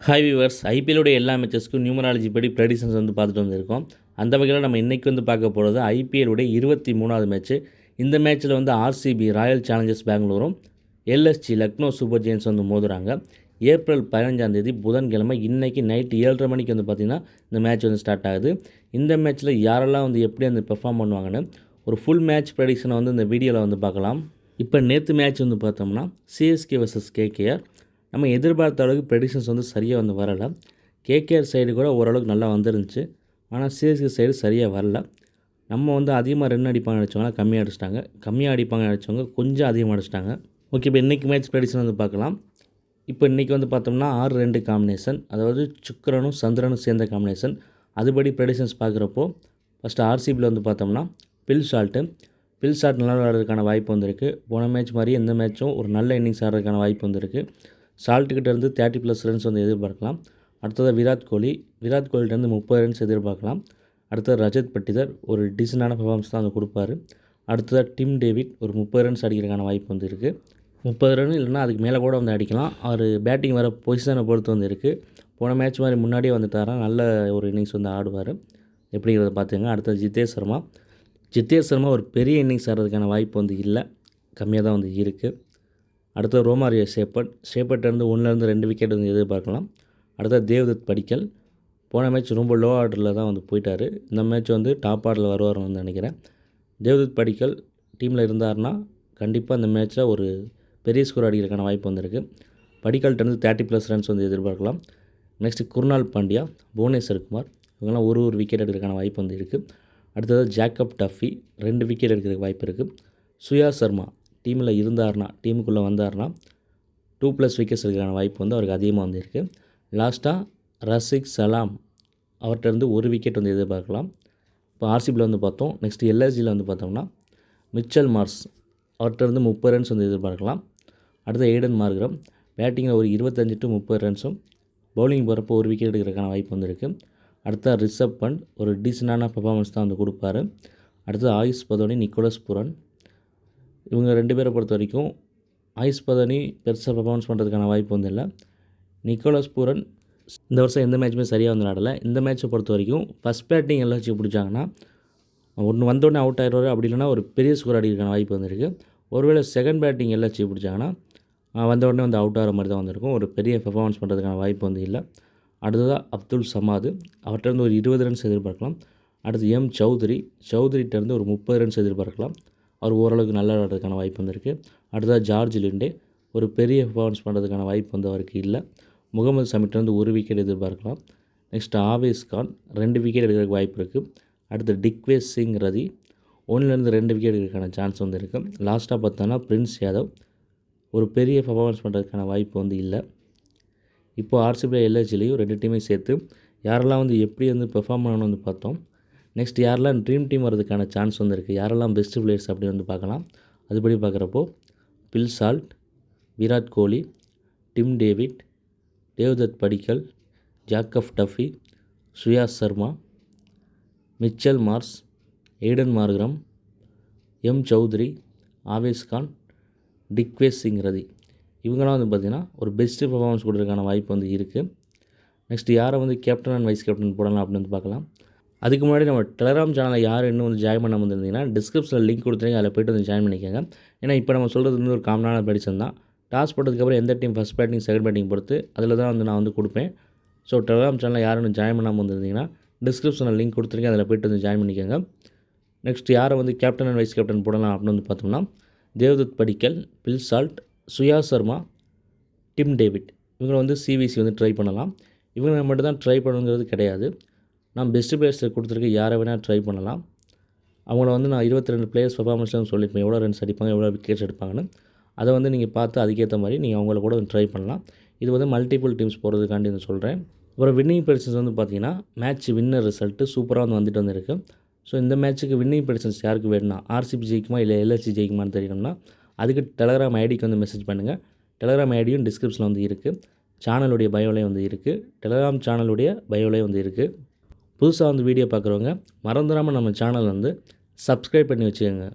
Hi viewers, ஐபிஎல்லுடைய எல்லா மேட்சஸ்க்கும் numerology படி predictions வந்து பார்த்துட்டு வந்திருக்கோம். அந்த வகையில் நம்ம இன்றைக்கி வந்து பார்க்க போகிறது ஐபிஎல்லுடைய 23வது மேட்ச்சு. இந்த மேட்ச்சில் வந்து ஆர்சிபி ராயல் சேலஞ்சர்ஸ் பெங்களூரும் எல்எஸ்ஜி லக்னோ சூப்பர் ஜெயின்ஸ் வந்து மோதுறாங்க. ஏப்ரல் 15 புதன்கிழமை இன்றைக்கி நைட்டு 7:30 மணிக்கு வந்து பார்த்திங்கன்னா இந்த மேட்ச் வந்து ஸ்டார்ட் ஆகுது. இந்த மேட்ச்சில் யாரெல்லாம் வந்து எப்படி வந்து பெர்ஃபார்ம் பண்ணுவாங்கன்னு ஒரு ஃபுல் மேட்ச் ப்ரெடிஷனை வந்து இந்த வீடியோவில் வந்து பார்க்கலாம். இப்போ நேற்று மேட்ச் வந்து பார்த்தோம்னா சிஎஸ்கே vs கேகேஆர். நம்ம எதிர்பார்த்த அளவுக்கு ப்ரெடிஷன்ஸ் வந்து சரியாக வந்து வரலை. கேகேஆர் சைடு கூட ஓரளவுக்கு நல்லா வந்துருந்துச்சு. ஆனால் சிஎஸ்கே சைடு சரியாக வரல. நம்ம வந்து அதிகமாக ரன் அடிப்பாங்க நினச்சவங்க கம்மியாக அடிச்சிட்டாங்க, கம்மியாக அடிப்பாங்க நினச்சவங்க கொஞ்சம் அதிகமாக அடிச்சிட்டாங்க. ஓகே, இப்போ இன்றைக்கி மேட்ச் ப்ரெடிஷன் வந்து பார்க்கலாம். இப்போ இன்றைக்கி வந்து பார்த்தோம்னா 6-2 காம்பினேஷன், அதாவது சுக்கிரனும் சந்திரனும் சேர்ந்த காம்பினேஷன். அதுபடி ப்ரெடிஷன்ஸ் பார்க்குறப்போ ஃபஸ்ட்டு ஆர்சிபியில் வந்து பார்த்தோம்னா பில் ஷாட் நல்லா விளையாடுறதுக்கான வாய்ப்பு வந்திருக்கு. போன மேட்ச் மாதிரி இந்த மேட்சும் ஒரு நல்ல இன்னிங்ஸ் ஆடுறதுக்கான வாய்ப்பு வந்திருக்கு. ஷால்ட்டுக்கிட்டேருந்து 30+ ரன்ஸ் வந்து எதிர்பார்க்கலாம். அடுத்தது விராட் கோலிகிட்டேருந்து 30 ரன்ஸ் எதிர்பார்க்கலாம். அடுத்தது ரஜத் பட்டிதர் ஒரு டீசெண்டான பெர்ஃபார்மன்ஸ் தான் வந்து கொடுப்பாரு. அடுத்ததாக டிம் டேவிட் ஒரு 30 ரன்ஸ் அடிக்கிறதுக்கான வாய்ப்பு வந்து இருக்குது. 30 ரன் இல்லைனா அதுக்கு மேலே கூட வந்து அடிக்கலாம். அவர் பேட்டிங் வர பொசிஷனை பொறுத்து வந்து இருக்குது. போன மேட்ச் மாதிரி முன்னாடியே வந்துட்டாராம், நல்ல ஒரு இன்னிங்ஸ் வந்து ஆடுவார். எப்படிங்கிறத பார்த்துங்க. அடுத்தது ஜித்தேஷ் சர்மா ஒரு பெரிய இன்னிங்ஸ் ஆடுறதுக்கான வாய்ப்பு வந்து இல்லை, கம்மியாக தான் வந்து இருக்குது. அடுத்தது ரோமாரியோ ஷேப்பர்ட்டேருந்து 1-2 விக்கெட் வந்து எதிர்பார்க்கலாம். அடுத்தது தேவ்தத் படிக்கல் போன மேட்ச் ரொம்ப லோ ஆர்டரில் தான் வந்து போயிட்டார். இந்த மேட்ச் வந்து டாப் ஆர்டரில் வருவார்னு வந்து நினைக்கிறேன். தேவ்தத் படிக்கல் டீமில் இருந்தார்னா கண்டிப்பாக இந்த மேட்ச்சில் ஒரு பெரிய ஸ்கோர் அடிக்கிறதுக்கான வாய்ப்பு வந்திருக்கு. படிக்கல்கிட்டேருந்து 30+ ரன்ஸ் வந்து எதிர்பார்க்கலாம். நெக்ஸ்ட்டு குர்னால் பாண்டியா, புவனேஸ்வர் குமார் இவங்கெல்லாம் ஒரு விக்கெட் எடுக்கிறதுக்கான வாய்ப்பு வந்து இருக்குது. அடுத்தது ஜேக்கப் டஃபி 2 விக்கெட் எடுக்கிறதுக்கு வாய்ப்பு இருக்குது. சுயா சர்மா டீமுக்குள்ளே வந்தார்னா 2+ விக்கெட்ஸ் எடுக்கிறதுக்கான வாய்ப்பு வந்து அவருக்கு அதிகமாக வந்து இருக்குது. லாஸ்ட்டாக ரஷிக் சலாம் அவர்கிட்டருந்து 1 விக்கெட் வந்து எதிர்பார்க்கலாம். இப்போ ஆர்சிபியில் வந்து பார்த்தோம். நெக்ஸ்ட்டு எல்எஸ்ஜியில் வந்து பார்த்தோம்னா மிச்சல் மார்ஸ் அவர்கிட்டருந்து 30 ரன்ஸ் வந்து எதிர்பார்க்கலாம். அடுத்து எய்டன் மார்க்ரம் பேட்டிங்கில் ஒரு 25-30 ரன்ஸும், பவுலிங் போகிறப்போ 1 விக்கெட் எடுக்கிறதுக்கான வாய்ப்பு வந்து இருக்குது. அடுத்த ரிஷப் பண்ட் ஒரு டீசெண்டான பெர்ஃபார்மன்ஸ் தான் வந்து கொடுப்பாரு. அடுத்தது ஆயுஷ் பதோனி, நிக்கோலஸ் புரன் இவங்க 2 பேரை பொறுத்த வரைக்கும் ஆயுஷ் பதோனி பெருசாக பெர்ஃபார்மன்ஸ் பண்ணுறதுக்கான வாய்ப்பு வந்து இல்லை. நிக்கோலஸ் புரன் இந்த வருஷம் எந்த மேட்சுமே சரியாக வந்து ஆடலை. இந்த மேட்சை பொறுத்த வரைக்கும் ஃபஸ்ட் பேட்டிங் எல்எஸ்ஜி பிடிச்சாங்கன்னா ஒன்று வந்தோடனே அவுட் ஆகிடுவார், அப்படி இல்லைனா ஒரு பெரிய ஸ்கோர் அடிக்கிறதுக்கான வாய்ப்பு வந்துருக்கு. ஒருவேளை செகண்ட் பேட்டிங் எல்எஸ்ஜி பிடிச்சாங்கன்னா வந்தவுடனே வந்து அவுட் ஆகிற மாதிரி தான் வந்திருக்கும். ஒரு பெரிய பெர்ஃபார்மன்ஸ் பண்ணுறதுக்கான வாய்ப்பு வந்து இல்லை. அடுத்ததாக அப்துல் சமாது அவர்கிட்டருந்து ஒரு 20 ரன்ஸ் எதிர்பார்க்கலாம். அடுத்து சௌத்ரிகிட்டேருந்து ஒரு 30 ரன்ஸ் எதிர்பார்க்கலாம். அவர் ஓரளவுக்கு நல்லா விளையாடுறதுக்கான வாய்ப்பு வந்திருக்கு. அடுத்ததாக ஜார்ஜ் லிண்டே ஒரு பெரிய பெர்ஃபார்மன்ஸ் பண்ணுறதுக்கான வாய்ப்பு வந்து அவருக்கு இல்லை. முகமது ஷமிட்டேருந்து 1 விக்கெட் எதிர்பார்க்கலாம். நெக்ஸ்ட் ஆவேஸ் கான் 2 விக்கெட் எடுக்கிறதுக்கு வாய்ப்பு இருக்குது. அடுத்து டிக்வேஸ் சிங் ரதி 1-2 விக்கெட் எடுக்கிறதுக்கான சான்ஸ் வந்து இருக்குது. லாஸ்ட்டாக பார்த்தோன்னா பிரின்ஸ் யாதவ் ஒரு பெரிய பெர்ஃபார்மன்ஸ் பண்ணுறதுக்கான வாய்ப்பு வந்து இல்லை. இப்போது ஆர்சிபி எல்எஸ்ஜிலையும் 2 டீமையும் சேர்த்து யாரெல்லாம் வந்து எப்படி வந்து பெர்ஃபார்ம் பண்ணணும்னு வந்து பார்த்தோம். நெக்ஸ்ட் யாரெல்லாம் ட்ரீம் டீம் வரதுக்கான சான்ஸ் வந்து இருக்குது, யாரெல்லாம் பெஸ்ட்டு பிளேயர்ஸ் அப்படி வந்து பார்க்கலாம். அதுபடி பார்க்குறப்போ Phil Salt, Virat Kohli, Tim David, Devdutt Padikkal, Jacob Duffy, Suyash Sharma, Mitchell Marsh, Aiden Markram, Choudhary, Avesh Khan, Digvesh Singh Rathi இவங்களாம் வந்து பார்த்திங்கன்னா ஒரு பெஸ்ட்டு பெர்ஃபார்மன்ஸ் கொடுக்குறதுக்கான வாய்ப்பு வந்து இருக்குது. நெக்ஸ்ட் யாரை வந்து கேப்டன் அண்ட் வைஸ் கேப்டன் போடலாம் அப்படின்னு வந்து பார்க்கலாம். அதுக்கு முன்னாடி நம்ம டெலகிராம் சேனலை யார் இன்னும் வந்து ஜாயின் பண்ண வந்திருந்தீங்கன்னா டிஸ்கிரிப்ஷனில் லிங்க் கொடுத்துருங்க, அதில் போய்ட்டு வந்து ஜாயின் பண்ணிக்கோங்க. ஏன்னா இப்போ நம்ம சொல்கிறது வந்து ஒரு காமனான ப்ரெடிஷன் தான். டாஸ் போட்டதுக்கப்புறம் எந்த team first batting second batting பொறுத்து அதில் தான் வந்து நான் வந்து கொடுப்பேன். ஸோ டெலகிராம் சேனலில் யாரும் இன்னும் ஜாயின் பண்ணாமல் வந்திருந்தீங்கன்னா டிஸ்கிரிப்ஷனில் லிங்க் கொடுத்துருக்கேன், அதில் போய்ட்டு வந்து ஜாயின் பண்ணிக்கோங்க. நெக்ஸ்ட் யாரை வந்து கேப்டன் அண்ட் வைஸ் கேப்டன் போடலாம் அப்படின்னு வந்து பார்த்தோம்னா Devdutt Padikkal, Phil Salt, Suyash Sharma, Tim David இவங்களை வந்து சிவிசி வந்து ட்ரை பண்ணலாம். இவங்க மட்டும் தான் ட்ரை பண்ணுங்கிறது கிடையாது. நான் பெஸ்ட்டு பிளேயர்ஸில் கொடுத்துருக்க யாரை வேணால் ட்ரை பண்ணலாம். அவங்கள வந்து நான் 22 பிளேயர்ஸ் பெர்ஃபார்மன்ஸ்லாம் சொல்லியிருப்பேன், எவ்வளோ ரன்ஸ் அடிப்பாங்க, எவ்வளோ விக்கெட்ஸ் எடுப்பாங்கன்னு. அதை வந்து நீங்கள் பார்த்து அதுக்கேற்ற மாதிரி நீங்கள் அவங்கள கூட ட்ரை பண்ணலாம். இது வந்து மல்டிபிள் டீம்ஸ் போகிறதுக்காண்டி வந்து சொல்கிறேன். அப்புறம் வின்னிங் ப்ரெடிஷன்ஸ் வந்து பார்த்தீங்கன்னா மேட்ச் வின்னர் ரிசல்ட்டு சூப்பராக வந்துட்டு வந்திருக்கு. ஸோ இந்த மேட்ச்சுக்கு வின்னிங் ப்ரெடிஷன்ஸ் யாருக்கு வேணும்னா ஆர்சிபி ஜெயிக்குமா இல்லை எல்எஸ்ஜி ஜெயிக்குமான்னு தெரியணும்னா அதுக்கு டெலகிராம் ஐடிக்கு வந்து மெசேஜ் பண்ணுங்கள். டெலகிராம் ஐடியும் டிஸ்கிரிப்ஷனில் வந்து இருக்குது, சேனலுடைய பயோலையும் வந்து இருக்குது, டெலகிராம் சேனலுடைய பயோலையும் வந்து இருக்குது. புதுசாக வந்து வீடியோ பார்க்குறவங்க மறந்துடாமல் நம்ம சேனல் வந்து சப்ஸ்கிரைப் பண்ணி வச்சுக்கோங்க.